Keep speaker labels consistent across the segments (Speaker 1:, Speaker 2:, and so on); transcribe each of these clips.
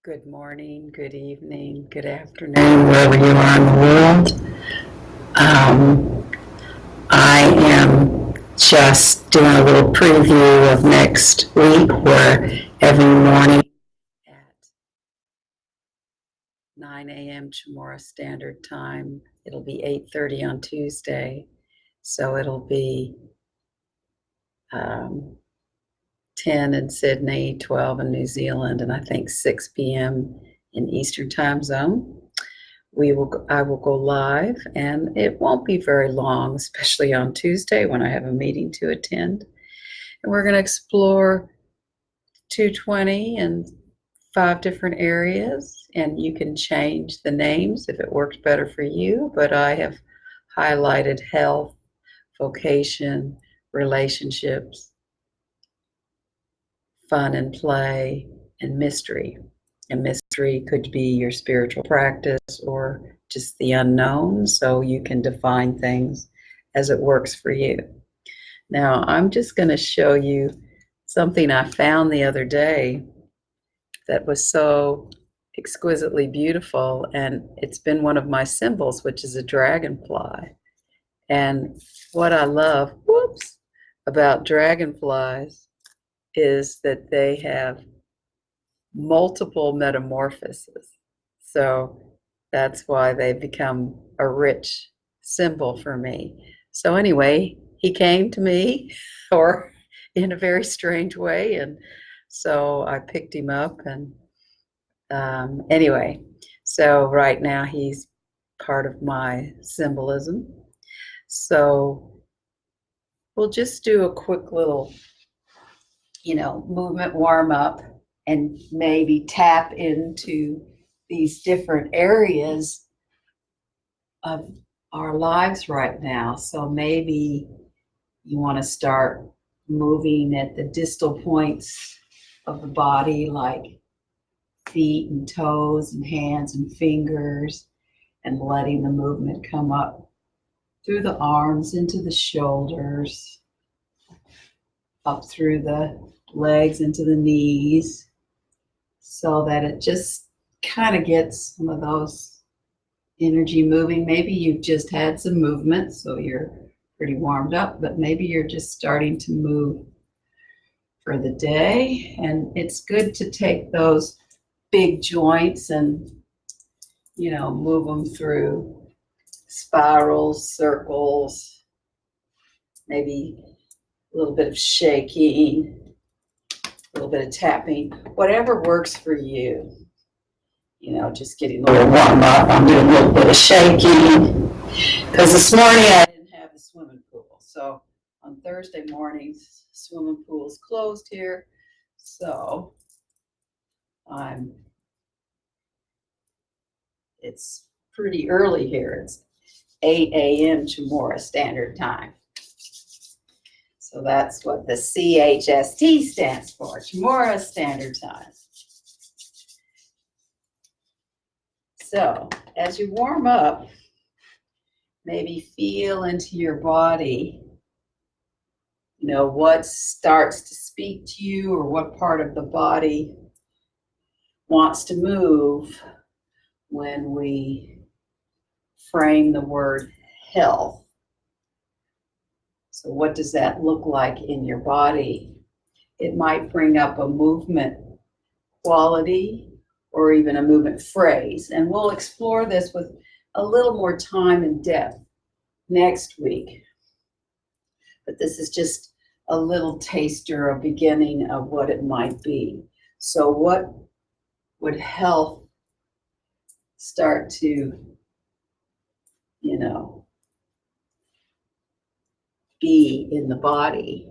Speaker 1: Good morning, good evening, good afternoon, wherever you are in the world. I am just doing a little preview of next week where every morning at 9 a.m. Chamorro Standard Time, it'll be 8:30 on Tuesday, so it'll be 10 in Sydney, 12 in New Zealand, and I think 6 p.m. in Eastern Time Zone. I will go live, and it won't be very long, especially on Tuesday when I have a meeting to attend. And we're going to explore 220 and 5 different areas, and you can change the names if it works better for you, but I have highlighted health, vocation, relationships, fun and play, and mystery. And mystery could be your spiritual practice or just the unknown, so you can define things as it works for you. Now, I'm just going to show you something I found the other day that was so exquisitely beautiful, and it's been one of my symbols, which is a dragonfly. And what I love, about dragonflies is that they have multiple metamorphoses. So that's why they become a rich symbol for me. So anyway, he came to me, or in a very strange way, and so I picked him up. And anyway, so right now he's part of my symbolism. So we'll just do a quick little, movement warm up and maybe tap into these different areas of our lives right now. So maybe you want to start moving at the distal points of the body, like feet and toes and hands and fingers, and letting the movement come up through the arms into the shoulders, up through the legs into the knees, so that it just kind of gets some of those energy moving. Maybe you've just had some movement, so you're pretty warmed up, but maybe you're just starting to move for the day. And it's good to take those big joints and, move them through spirals, circles, maybe a little bit of shaking, a little bit of tapping, whatever works for you. Just getting a little warm up. I'm doing a little bit of shaking because this morning I didn't have a swimming pool. So on Thursday mornings, swimming pool is closed here. So it's pretty early here. It's 8 a.m. Chamorro Standard Time. So that's what the CHST stands for, Chamorro Standard Time. So as you warm up, maybe feel into your body, what starts to speak to you, or what part of the body wants to move when we frame the word health. So what does that look like in your body? It might bring up a movement quality or even a movement phrase. And we'll explore this with a little more time and depth next week. But this is just a little taster, a beginning of what it might be. So what would health start to, be in the body?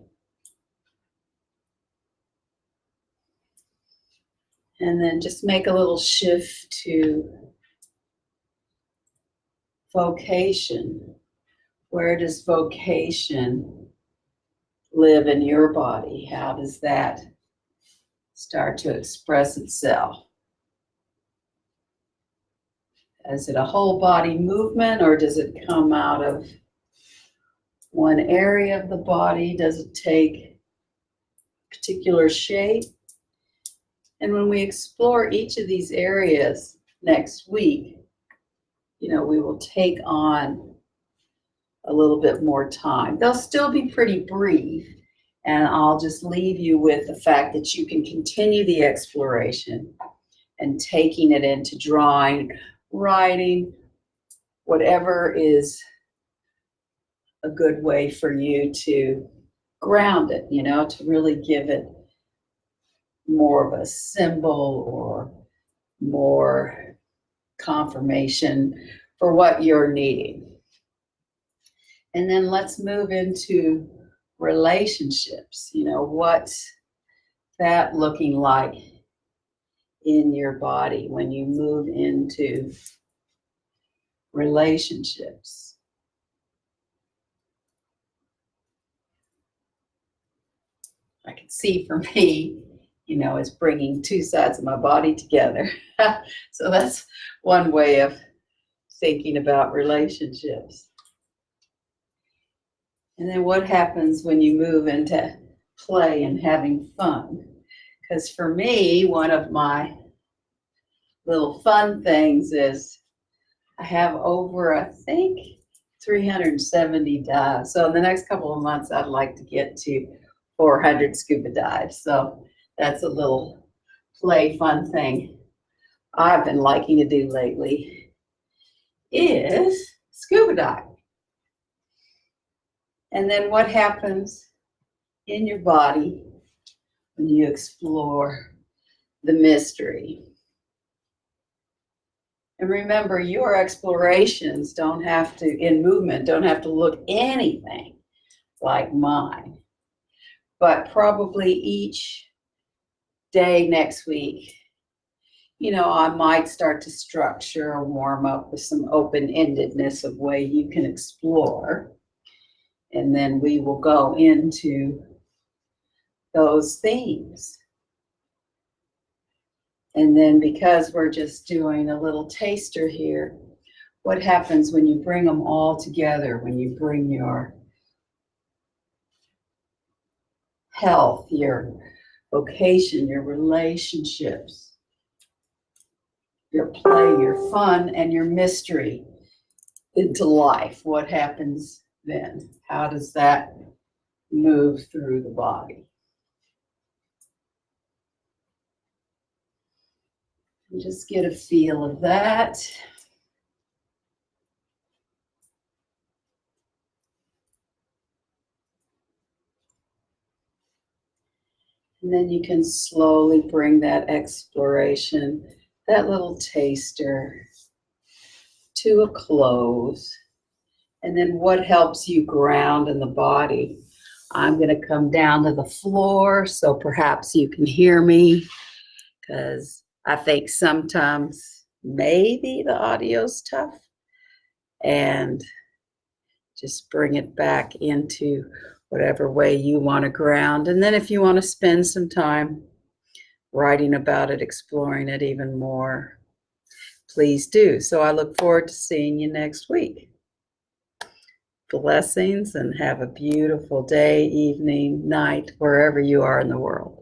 Speaker 1: And then just make a little shift to vocation. Where does vocation live in your body? How does that start to express itself? Is it a whole body movement, or does it come out of one area of the body? Does it take a particular shape? And when we explore each of these areas next week, we will take on a little bit more time. They'll still be pretty brief, and I'll just leave you with the fact that you can continue the exploration and taking it into drawing, writing, whatever is a good way for you to ground it, to really give it more of a symbol or more confirmation for what you're needing. And then let's move into relationships. What's that looking like in your body when you move into relationships? I can see for me, it's bringing two sides of my body together. So that's one way of thinking about relationships. And then what happens when you move into play and having fun? Because for me, one of my little fun things is I have over, I think, 370 dives. So in the next couple of months, I'd like to get to 400 scuba dives. So that's a little play fun thing I've been liking to do lately is scuba dive. And then what happens in your body when you explore the mystery? And remember, your explorations in movement, don't have to look anything like mine. But probably each day next week, I might start to structure or warm up with some open-endedness of way you can explore. And then we will go into those themes. And then because we're just doing a little taster here, what happens when you bring them all together, when you bring your health, your vocation, your relationships, your play, your fun, and your mystery into life? What happens then? How does that move through the body? And just get a feel of that. And then you can slowly bring that exploration, that little taster, to a close. And then what helps you ground in the body? I'm going to come down to the floor so perhaps you can hear me, because I think sometimes maybe the audio's tough. And just bring it back into whatever way you want to ground. And then if you want to spend some time writing about it, exploring it even more, please do. So I look forward to seeing you next week. Blessings, and have a beautiful day, evening, night, wherever you are in the world.